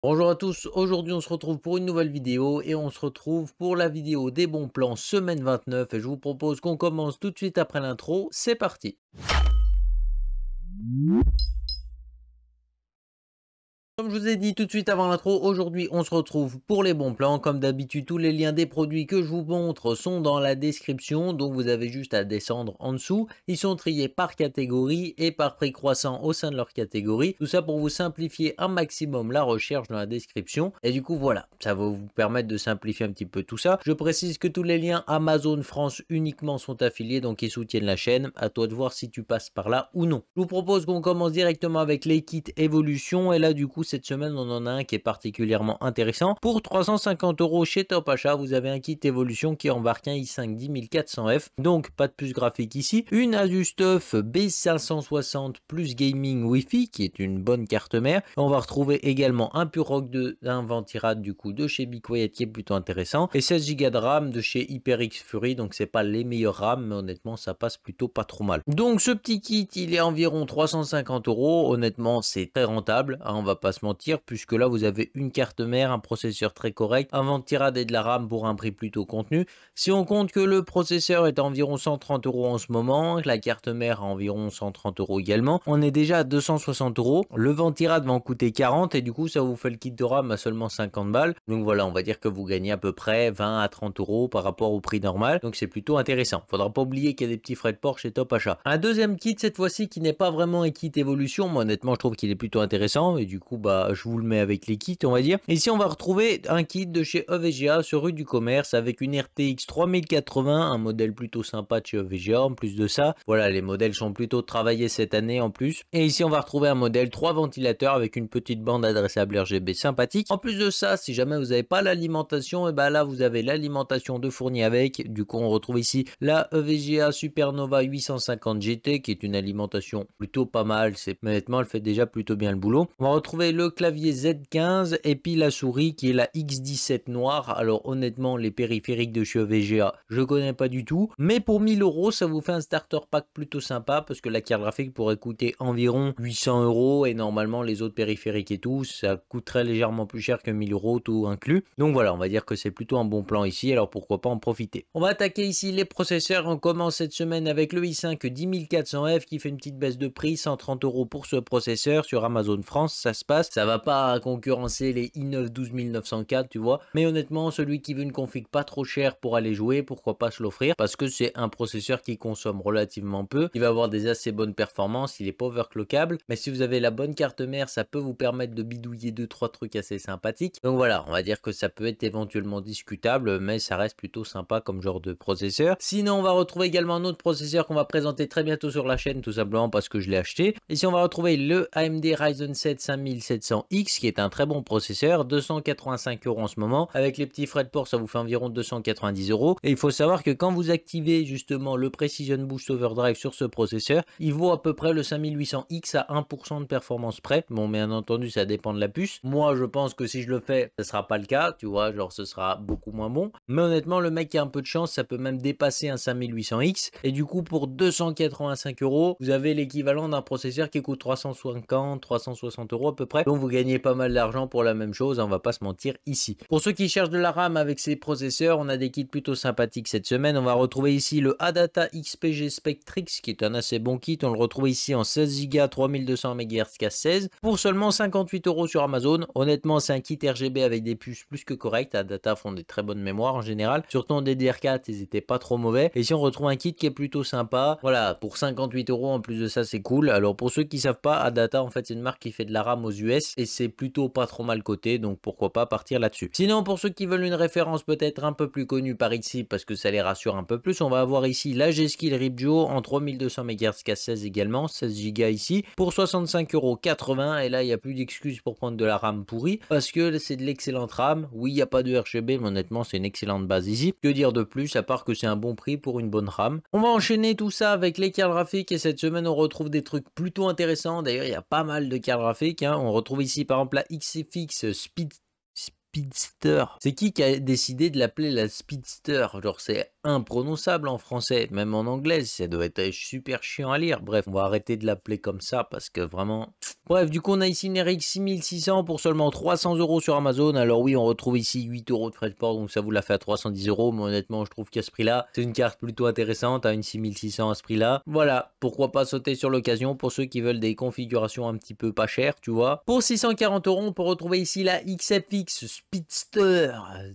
Bonjour à tous, aujourd'hui on se retrouve pour une nouvelle vidéo et on se retrouve pour la vidéo des bons plans semaine 29 et je vous propose qu'on commence tout de suite après l'intro, c'est parti. Comme je vous ai dit tout de suite avant l'intro, aujourd'hui on se retrouve pour les bons plans. Comme d'habitude, tous les liens des produits que je vous montre sont dans la description, donc vous avez juste à descendre en dessous. Ils sont triés par catégorie et par prix croissant au sein de leur catégorie. Tout ça pour vous simplifier un maximum la recherche dans la description. Et du coup voilà, ça va vous permettre de simplifier un petit peu tout ça. Je précise que tous les liens Amazon France uniquement sont affiliés, donc ils soutiennent la chaîne. À toi de voir si tu passes par là ou non. Je vous propose qu'on commence directement avec les kits évolution et là du coup cette semaine on en a un qui est particulièrement intéressant. Pour 350 € chez Top Achat, vous avez un kit évolution qui embarque un i5 10400F, donc pas de puce graphique ici, une Asus TUF B560 plus gaming Wi-Fi qui est une bonne carte mère. On va retrouver également un Purock 2, un Ventirad du coup de chez Be Quiet qui est plutôt intéressant et 16 Go de RAM de chez HyperX Fury, donc c'est pas les meilleurs RAM mais honnêtement ça passe plutôt pas trop mal. Donc ce petit kit il est environ 350 €, honnêtement c'est très rentable, hein, on va pas se mentir, puisque là vous avez une carte mère, un processeur très correct, un Ventirad et de la RAM pour un prix plutôt contenu. Si on compte que le processeur est à environ 130 € en ce moment, que la carte mère à environ 130 € également, on est déjà à 260 €. Le Ventirad va en coûter 40 et du coup ça vous fait le kit de RAM à seulement 50 balles. Donc voilà, on va dire que vous gagnez à peu près 20 à 30 € par rapport au prix normal, donc c'est plutôt intéressant. Faudra pas oublier qu'il y a des petits frais de port chez Top Achat. Un deuxième kit cette fois-ci qui n'est pas vraiment un kit évolution, moi honnêtement je trouve qu'il est plutôt intéressant et du coup bah je vous le mets avec les kits on va dire. Ici on va retrouver un kit de chez EVGA sur rue du Commerce avec une RTX 3080, un modèle plutôt sympa de chez EVGA. En plus de ça, voilà, les modèles sont plutôt travaillés cette année en plus. Et ici on va retrouver un modèle 3 ventilateurs avec une petite bande adressable RGB sympathique. En plus de ça, si jamais vous n'avez pas l'alimentation, et ben là vous avez l'alimentation de fournie avec. Du coup on retrouve ici la EVGA Supernova 850 GT qui est une alimentation plutôt pas mal. Honnêtement elle fait déjà plutôt bien le boulot. On va retrouver le clavier Z15 et puis la souris qui est la X17 noire. Alors honnêtement les périphériques de chez VGA je connais pas du tout, mais pour 1000 € ça vous fait un starter pack plutôt sympa parce que la carte graphique pourrait coûter environ 800 € et normalement les autres périphériques et tout ça coûterait légèrement plus cher que 1000 € tout inclus. Donc voilà, on va dire que c'est plutôt un bon plan ici, alors pourquoi pas en profiter. On va attaquer ici les processeurs. On commence cette semaine avec le i5 10400F qui fait une petite baisse de prix, 130 € pour ce processeur sur Amazon France. Ça se passe, ça va pas concurrencer les i9 12904 tu vois, mais honnêtement celui qui veut une config pas trop chère pour aller jouer, pourquoi pas se l'offrir parce que c'est un processeur qui consomme relativement peu, il va avoir des assez bonnes performances, il est pas overclockable, mais si vous avez la bonne carte mère ça peut vous permettre de bidouiller 2-3 trucs assez sympathiques. Donc voilà, on va dire que ça peut être éventuellement discutable, mais ça reste plutôt sympa comme genre de processeur. Sinon on va retrouver également un autre processeur qu'on va présenter très bientôt sur la chaîne, tout simplement parce que je l'ai acheté. Ici on va retrouver le AMD Ryzen 7 5700X qui est un très bon processeur, 285 € en ce moment. Avec les petits frais de port ça vous fait environ 290 €. Et il faut savoir que quand vous activez justement le Precision Boost Overdrive sur ce processeur, il vaut à peu près le 5800X à 1% de performance près. Bon bien entendu ça dépend de la puce. Moi je pense que si je le fais ce sera pas le cas, tu vois, genre ce sera beaucoup moins bon. Mais honnêtement le mec qui a un peu de chance ça peut même dépasser un 5800X. Et du coup pour 285 € vous avez l'équivalent d'un processeur qui coûte 350-360 € à peu près. Donc vous gagnez pas mal d'argent pour la même chose, on va pas se mentir ici. Pour ceux qui cherchent de la RAM avec ces processeurs, on a des kits plutôt sympathiques cette semaine. On va retrouver ici le Adata XPG Spectrix qui est un assez bon kit. On le retrouve ici en 16 Go 3200 MHz Cas16 pour seulement 58 € sur Amazon. Honnêtement c'est un kit RGB avec des puces plus que correctes. Adata font des très bonnes mémoires en général, surtout en DDR4 ils étaient pas trop mauvais. Et ici on retrouve un kit qui est plutôt sympa. Voilà, pour 58 € en plus de ça c'est cool. Alors pour ceux qui savent pas, Adata en fait c'est une marque qui fait de la RAM aux US et c'est plutôt pas trop mal coté, donc pourquoi pas partir là-dessus. Sinon pour ceux qui veulent une référence peut-être un peu plus connue par ici parce que ça les rassure un peu plus, on va avoir ici la G-Skill Ripjo en 3200 MHz Cas16 également, 16 Go ici pour 65,80 € et là il n'y a plus d'excuses pour prendre de la RAM pourrie parce que c'est de l'excellente RAM. Oui il n'y a pas de RGB mais honnêtement c'est une excellente base ici. Que dire de plus à part que c'est un bon prix pour une bonne RAM. On va enchaîner tout ça avec les cartes graphiques et cette semaine on retrouve des trucs plutôt intéressants. D'ailleurs il y a pas mal de cartes graphiques, hein. On retrouve ici par exemple la XFX Speedster. C'est qui a décidé de l'appeler la Speedster? Genre c'est imprononçable en français, même en anglais, ça doit être super chiant à lire. Bref, on va arrêter de l'appeler comme ça parce que vraiment, Bref, du coup, on a ici une RX 6600 pour seulement 300 € sur Amazon. Alors oui, on retrouve ici 8 € de frais de port, donc ça vous la fait à 310 €. Mais honnêtement, je trouve qu'à ce prix-là, c'est une carte plutôt intéressante, à une 6600 à ce prix-là. Voilà, pourquoi pas sauter sur l'occasion pour ceux qui veulent des configurations un petit peu pas chères, tu vois. Pour 640 €, on peut retrouver ici la XFX Speedster.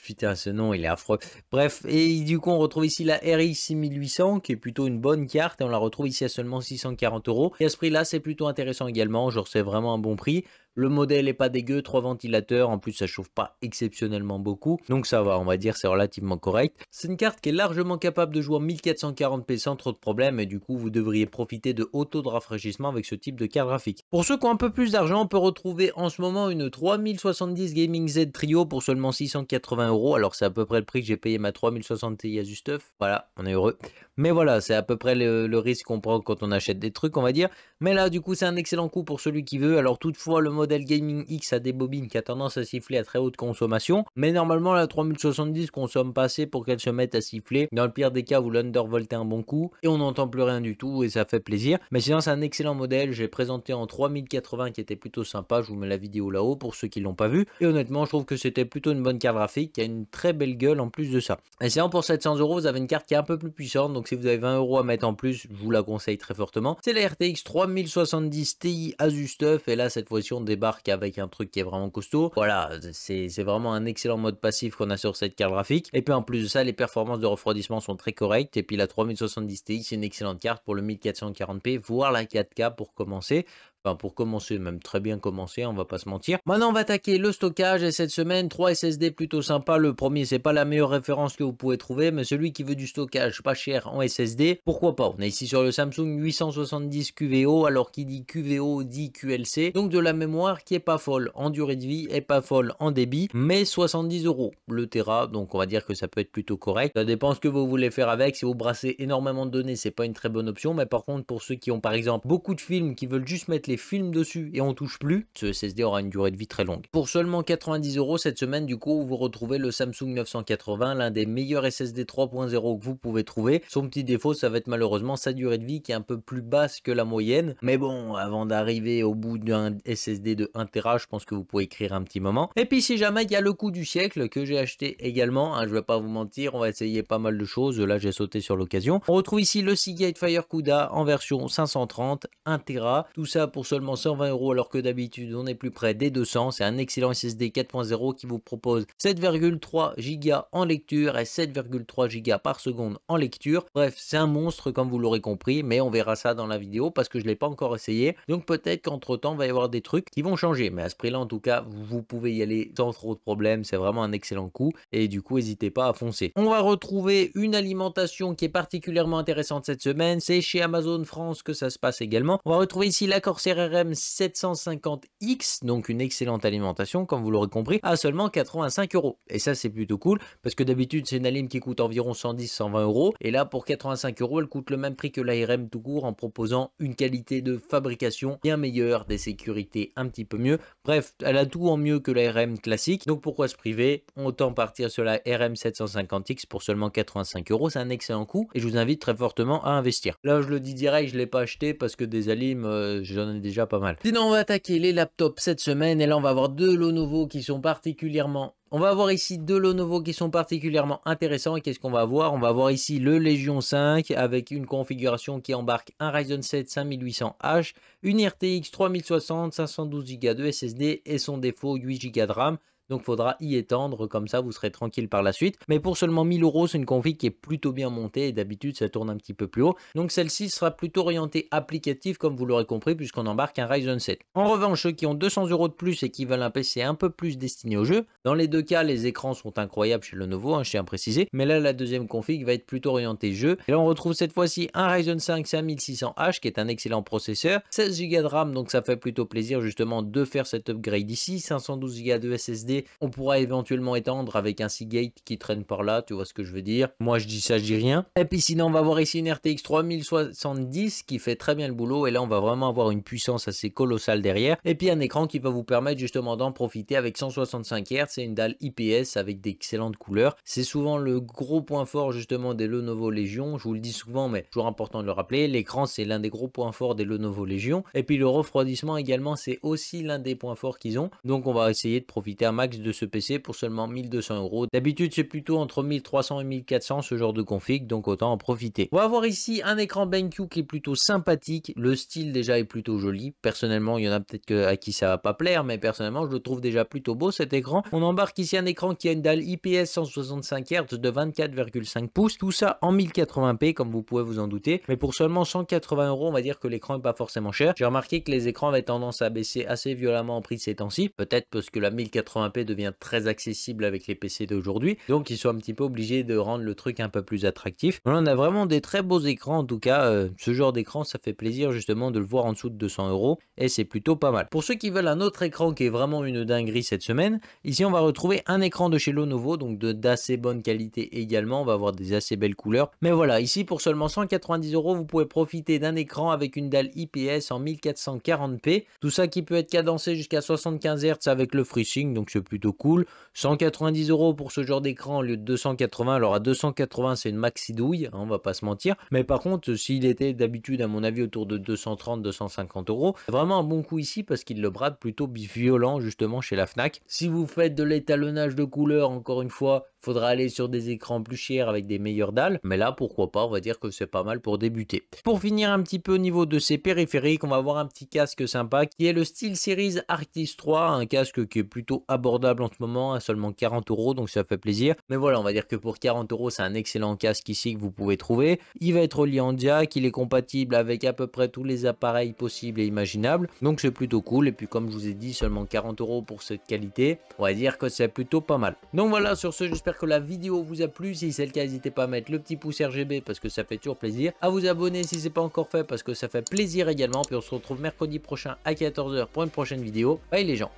Putain, ce nom, il est affreux. Bref, et du coup, on retrouve ici la RX 6800, qui est plutôt une bonne carte, et on la retrouve ici à seulement 640 €. Et à ce prix-là, c'est plutôt intéressant également, genre c'est vraiment un bon prix. Le modèle est pas dégueu, 3 ventilateurs, en plus ça chauffe pas exceptionnellement beaucoup, donc ça va, on va dire c'est relativement correct. C'est une carte qui est largement capable de jouer en 1440p sans trop de problèmes, et du coup vous devriez profiter de haut taux de rafraîchissement avec ce type de carte graphique. Pour ceux qui ont un peu plus d'argent, on peut retrouver en ce moment une 3070 Gaming Z Trio pour seulement 680 €. Alors c'est à peu près le prix que j'ai payé ma 3060 Ti Azustuff, voilà, on est heureux. Mais voilà, c'est à peu près le risque qu'on prend quand on achète des trucs, on va dire. Mais là, du coup, c'est un excellent coup pour celui qui veut. Alors toutefois, le modèle Gaming X a des bobines qui a tendance à siffler à très haute consommation. Mais normalement, la 3070 consomme pas assez pour qu'elle se mette à siffler. Dans le pire des cas, vous l'undervoltez un bon coup et on n'entend plus rien du tout et ça fait plaisir. Mais sinon, c'est un excellent modèle. J'ai présenté en 3080 qui était plutôt sympa. Je vous mets la vidéo là-haut pour ceux qui l'ont pas vu. Et honnêtement, je trouve que c'était plutôt une bonne carte graphique qui a une très belle gueule en plus de ça. Et sinon, pour 700 €, vous avez une carte qui est un peu plus puissante. Donc si vous avez 20 € à mettre en plus, je vous la conseille très fortement. C'est la RTX 3070 Ti Azustuff. Et là, cette fois-ci, on débarque avec un truc qui est vraiment costaud. Voilà, c'est vraiment un excellent mode passif qu'on a sur cette carte graphique. Et puis en plus de ça, les performances de refroidissement sont très correctes. Et puis la 3070 Ti, c'est une excellente carte pour le 1440p, voire la 4K pour commencer. Enfin, pour commencer, même très bien commencer, on va pas se mentir. Maintenant, on va attaquer le stockage et cette semaine, 3 SSD plutôt sympa. Le premier, c'est pas la meilleure référence que vous pouvez trouver, mais celui qui veut du stockage pas cher en SSD, pourquoi pas. On est ici sur le Samsung 870 QVO, alors qui dit QVO dit QLC, donc de la mémoire qui est pas folle en durée de vie et pas folle en débit, mais 70 € le Tera, donc on va dire que ça peut être plutôt correct. Ça dépend ce que vous voulez faire avec. Si vous brassez énormément de données, c'est pas une très bonne option, mais par contre, pour ceux qui ont par exemple beaucoup de films, qui veulent juste mettre les films dessus et on touche plus, ce SSD aura une durée de vie très longue. Pour seulement 90 € cette semaine, du coup, vous retrouvez le Samsung 980, l'un des meilleurs SSD 3.0 que vous pouvez trouver. Son petit défaut, ça va être malheureusement sa durée de vie qui est un peu plus basse que la moyenne. Mais bon, avant d'arriver au bout d'un SSD de 1 Tera, je pense que vous pouvez écrire un petit moment. Et puis si jamais il y a le coup du siècle que j'ai acheté également, hein, je vais pas vous mentir, on va essayer pas mal de choses. Là, j'ai sauté sur l'occasion. On retrouve ici le Seagate Fire CUDA en version 530, 1 Tera. Tout ça pour seulement 120 € alors que d'habitude on est plus près des 200. C'est un excellent SSD 4.0 qui vous propose 7,3 Go en lecture et 7,3 Go par seconde en lecture. Bref, c'est un monstre comme vous l'aurez compris, mais on verra ça dans la vidéo parce que je ne l'ai pas encore essayé. Donc peut-être qu'entre temps il va y avoir des trucs qui vont changer, mais à ce prix là en tout cas vous pouvez y aller sans trop de problèmes. C'est vraiment un excellent coup et du coup n'hésitez pas à foncer. On va retrouver une alimentation qui est particulièrement intéressante cette semaine. C'est chez Amazon France que ça se passe également. On va retrouver ici la Corsair RM 750X, donc une excellente alimentation comme vous l'aurez compris, à seulement 85 €. Et ça c'est plutôt cool parce que d'habitude c'est une alim qui coûte environ 110-120 € et là pour 85 € elle coûte le même prix que l'ARM tout court en proposant une qualité de fabrication bien meilleure, des sécurités un petit peu mieux. Bref, elle a tout en mieux que l'ARM classique, donc pourquoi se priver? Autant partir sur la RM 750X pour seulement 85 €, c'est un excellent coup et je vous invite très fortement à investir. Là je le dis direct, je ne l'ai pas acheté parce que des alims j'en ai déjà pas mal. Sinon on va attaquer les laptops cette semaine et là on va avoir deux Lenovo qui sont particulièrement... On va avoir ici deux Lenovo qui sont particulièrement intéressants. Et qu'est-ce qu'on va avoir? On va avoir ici le Legion 5 avec une configuration qui embarque un Ryzen 7 5800H, une RTX 3060, 512 Go de SSD et son défaut 8 Go de RAM. Donc, il faudra y étendre, comme ça, vous serez tranquille par la suite. Mais pour seulement 1000 €, c'est une config qui est plutôt bien montée et d'habitude, ça tourne un petit peu plus haut. Donc, celle-ci sera plutôt orientée applicative, comme vous l'aurez compris, puisqu'on embarque un Ryzen 7. En revanche, ceux qui ont 200 € de plus et qui veulent un PC un peu plus destiné au jeu, dans les deux cas, les écrans sont incroyables chez Lenovo, hein, je tiens à préciser. Mais là, la deuxième config va être plutôt orientée jeu. Et là, on retrouve cette fois-ci un Ryzen 5 5600H, qui est un excellent processeur. 16 Go de RAM, donc ça fait plutôt plaisir justement de faire cet upgrade ici. 512 Go de SSD. PC. On pourra éventuellement étendre avec un Seagate qui traîne par là, tu vois ce que je veux dire. Moi je dis ça, je dis rien. Et puis sinon on va voir ici une RTX 3070 qui fait très bien le boulot et là on va vraiment avoir une puissance assez colossale derrière. Et puis un écran qui va vous permettre justement d'en profiter avec 165 Hz et une dalle IPS avec d'excellentes couleurs. C'est souvent le gros point fort justement des Lenovo Legion. Je vous le dis souvent mais toujours important de le rappeler. L'écran c'est l'un des gros points forts des Lenovo Legion. Et puis le refroidissement également c'est aussi l'un des points forts qu'ils ont. Donc on va essayer de profiter un max de ce PC pour seulement 1200 €. D'habitude c'est plutôt entre 1300 et 1400 ce genre de config, donc autant en profiter. On va avoir ici un écran BenQ qui est plutôt sympathique. Le style déjà est plutôt joli. Personnellement il y en a peut-être à qui ça va pas plaire, mais personnellement je le trouve déjà plutôt beau cet écran. On embarque ici un écran qui a une dalle IPS 165 Hz de 24,5 pouces. Tout ça en 1080p comme vous pouvez vous en douter. Mais pour seulement 180 €, on va dire que l'écran est pas forcément cher. J'ai remarqué que les écrans avaient tendance à baisser assez violemment en prix ces temps-ci. Peut-être parce que la 1080p devient très accessible avec les PC d'aujourd'hui. Donc ils sont un petit peu obligés de rendre le truc un peu plus attractif. On a vraiment des très beaux écrans. En tout cas, ce genre d'écran, ça fait plaisir justement de le voir en dessous de 200 € et c'est plutôt pas mal. Pour ceux qui veulent un autre écran qui est vraiment une dinguerie cette semaine, ici on va retrouver un écran de chez Lenovo, donc d'assez bonne qualité également. On va avoir des assez belles couleurs. Mais voilà, ici pour seulement 190 €, vous pouvez profiter d'un écran avec une dalle IPS en 1440p. Tout ça qui peut être cadencé jusqu'à 75 Hz avec le FreeSync, donc c'est plutôt cool. 190 € pour ce genre d'écran au lieu de 280. Alors à 280 c'est une maxi douille, hein, on va pas se mentir. Mais par contre s'il était d'habitude à mon avis autour de 230-250 €, vraiment un bon coup ici parce qu'il le brade plutôt violent justement chez la Fnac. Si vous faites de l'étalonnage de couleurs, encore une fois, faudra aller sur des écrans plus chers avec des meilleures dalles, mais là pourquoi pas, on va dire que c'est pas mal pour débuter. Pour finir un petit peu au niveau de ces périphériques, on va avoir un petit casque sympa qui est le SteelSeries Arctis 3, un casque qui est plutôt abordable en ce moment à seulement 40 €, donc ça fait plaisir. Mais voilà, on va dire que pour 40 € c'est un excellent casque ici que vous pouvez trouver. Il va être relié en jack, il est compatible avec à peu près tous les appareils possibles et imaginables, donc c'est plutôt cool. Et puis comme je vous ai dit, seulement 40 € pour cette qualité, on va dire que c'est plutôt pas mal. Donc voilà, sur ce j'espère que la vidéo vous a plu. Si c'est le cas, n'hésitez pas à mettre le petit pouce RGB parce que ça fait toujours plaisir, à vous abonner si c'est pas encore fait parce que ça fait plaisir également. Puis on se retrouve mercredi prochain à 14 h pour une prochaine vidéo. Bye les gens.